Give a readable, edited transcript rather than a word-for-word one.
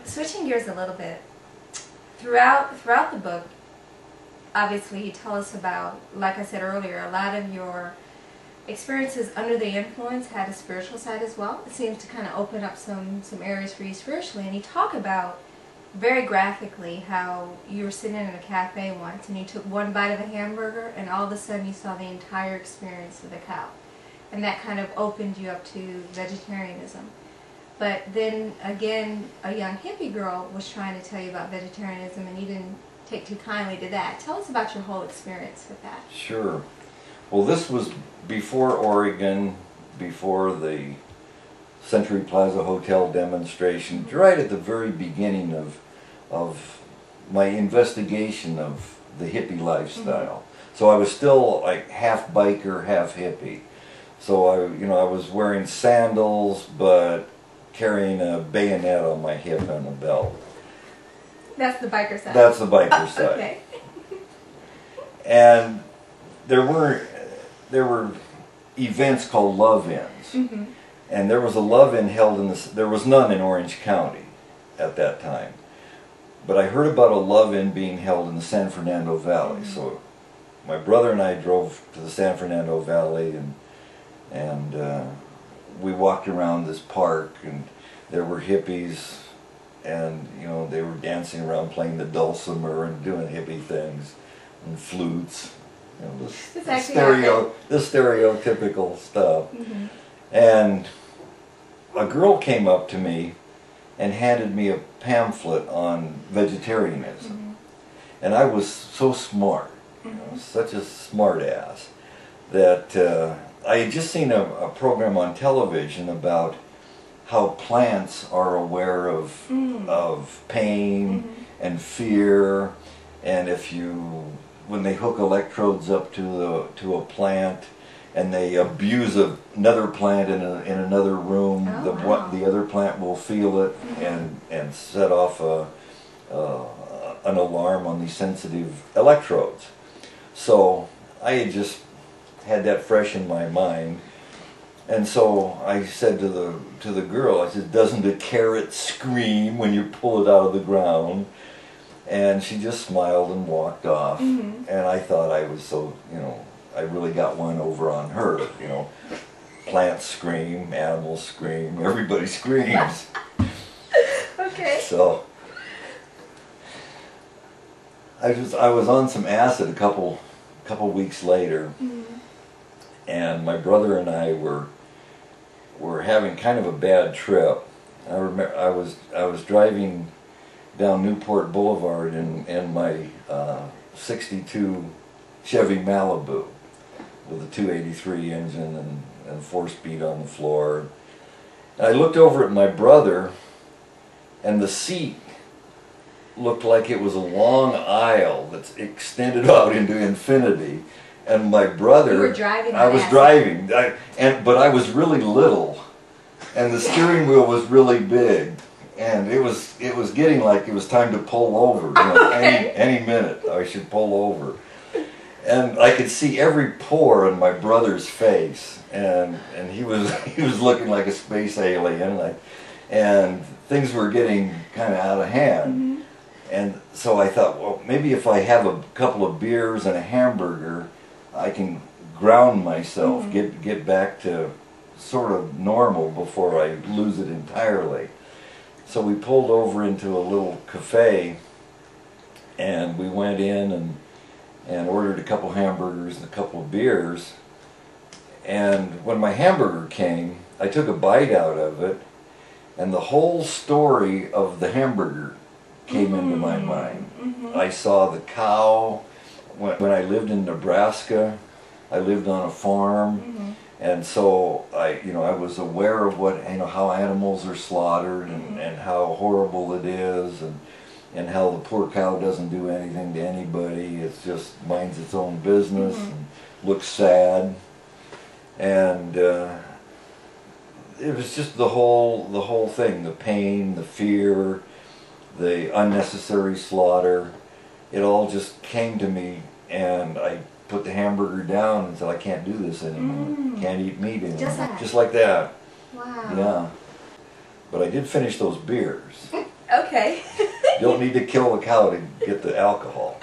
Switching gears a little bit, throughout the book, obviously you tell us about, like I said earlier, a lot of your experiences under the influence had a spiritual side as well. It seems to kind of open up some areas for you spiritually, and you talk about very graphically how you were sitting in a cafe once and you took one bite of a hamburger and all of a sudden you saw the entire experience of the cow, and that kind of opened you up to vegetarianism. But then again, a young hippie girl was trying to tell you about vegetarianism and you didn't take too kindly to that. Tell us about your whole experience with that. Sure. Well, this was before Oregon, before the Century Plaza Hotel demonstration, right at the very beginning of my investigation of the hippie lifestyle. So I was still like half biker, half hippie. So I was wearing sandals, but carrying a bayonet on my hip and a belt. That's the biker side. That's the biker side. Okay. And there were events called love-ins, and there was a love-in held in this. There was none in Orange County at that time, but I heard about a love-in being held in the San Fernando Valley. So my brother and I drove to the San Fernando Valley, and we walked around this park, and there were hippies, and they were dancing around playing the dulcimer and doing hippie things and flutes. The stereotypical stuff. And a girl came up to me and handed me a pamphlet on vegetarianism. And I was so smart, such a smart ass, that I had just seen a program on television about how plants are aware of pain and fear, and when they hook electrodes up to a plant and they abuse another plant in another room, the other plant will feel it and set off an alarm on these sensitive electrodes. So I had just had that fresh in my mind, and so I said to the girl, I said, "Doesn't a carrot scream when you pull it out of the ground?" And she just smiled and walked off. And I thought I was so, I really got one over on her. Plants scream, animals scream, everybody screams. Okay. So I was on some acid a couple weeks later, and my brother and I were having kind of a bad trip. I remember I was driving down Newport Boulevard in my '62 Chevy Malibu with a 283 engine and 4-speed on the floor. And I looked over at my brother, and the seat looked like it was a long aisle that's extended out into infinity. And my brother, you were driving. I was driving, but I was really little, and the steering wheel was really big. And it was getting like it was time to pull over. Any minute I should pull over. And I could see every pore on my brother's face, and he was looking like a space alien, and things were getting kind of out of hand. And so I thought, well, maybe if I have a couple of beers and a hamburger, I can ground myself, get back to sort of normal before I lose it entirely. So we pulled over into a little cafe, and we went in and ordered a couple hamburgers and a couple of beers. And when my hamburger came, I took a bite out of it, and the whole story of the hamburger came into my mind. I saw the cow. When I lived in Nebraska, I lived on a farm. And so I was aware of how animals are slaughtered and how horrible it is, and how the poor cow doesn't do anything to anybody. It just minds its own business and looks sad. And it was just the whole thing, the pain, the fear, the unnecessary slaughter. it all just came to me, and I put the hamburger down and said, I can't do this anymore. Can't eat meat anymore. Just like that. Wow. Yeah. But I did finish those beers. Okay. You don't need to kill a cow to get the alcohol.